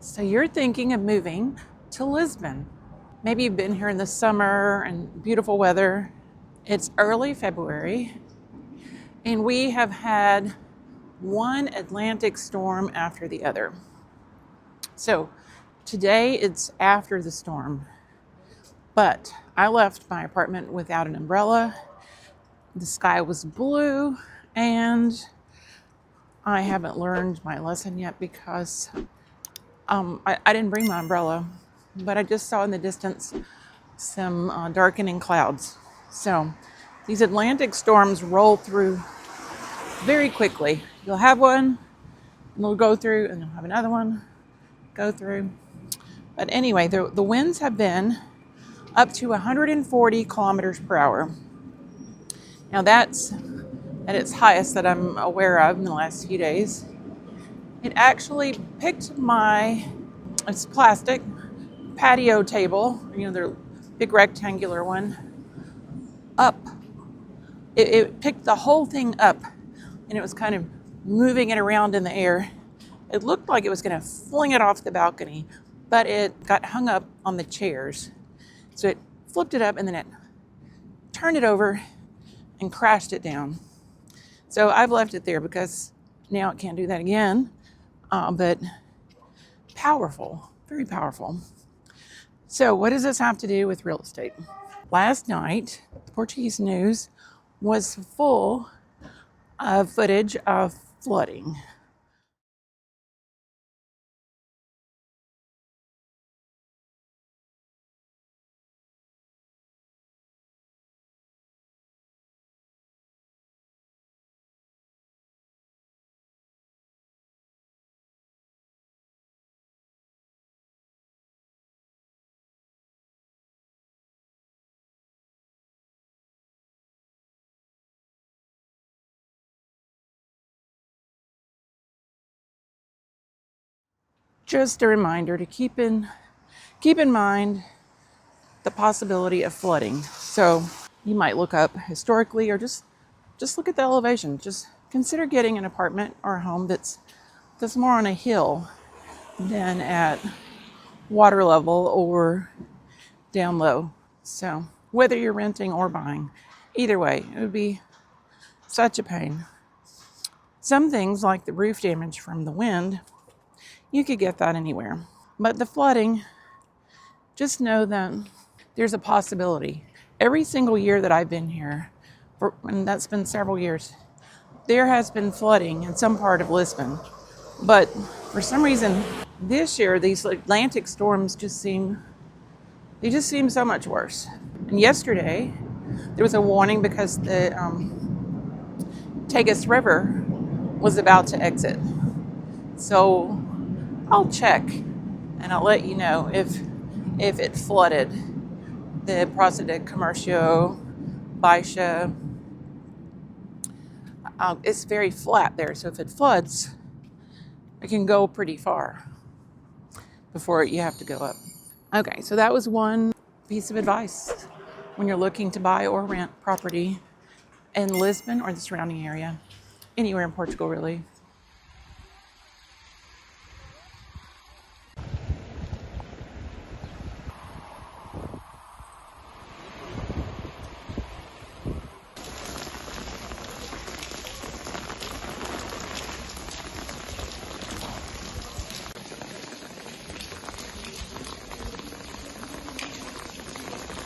So you're thinking of moving to Lisbon. Maybe you've been here in the summer and beautiful weather. It's early February, and we have had one Atlantic storm after the other. So today it's after the storm, but I left my apartment without an umbrella. The sky was blue, and I haven't learned my lesson yet because I didn't bring my umbrella, but I just saw in the distance some darkening clouds. So these Atlantic storms roll through very quickly. You'll have one, and it'll go through, and you'll have another one go through. But anyway, the winds have been up to 140 kilometers per hour. Now that's at its highest that I'm aware of in the last few days. It actually picked it's plastic, patio table, the big rectangular one, up. It picked the whole thing up, and it was kind of moving it around in the air. It looked like it was going to fling it off the balcony, but it got hung up on the chairs. So it flipped it up, and then it turned it over and crashed it down. So I've left it there because now it can't do that again. But powerful, very powerful. So what does this have to do with real estate? Last night, the Portuguese news was full of footage of flooding. Just a reminder to keep in mind the possibility of flooding. So you might look up historically, or just look at the elevation. Just consider getting an apartment or a home that's more on a hill than at water level or down low. So whether you're renting or buying, either way, it would be such a pain. Some things like the roof damage from the wind, you could get that anywhere. But the flooding, just know that there's a possibility. Every single year that I've been here, and that's been several years, there has been flooding in some part of Lisbon. But for some reason, this year, these Atlantic storms just seem so much worse. And yesterday, there was a warning because the Tagus River was about to exit. So I'll check, and I'll let you know if it flooded the Praça de Comércio, Baixa. It's very flat there, so if it floods, it can go pretty far before you have to go up. Okay, so that was one piece of advice when you're looking to buy or rent property in Lisbon or the surrounding area, anywhere in Portugal really.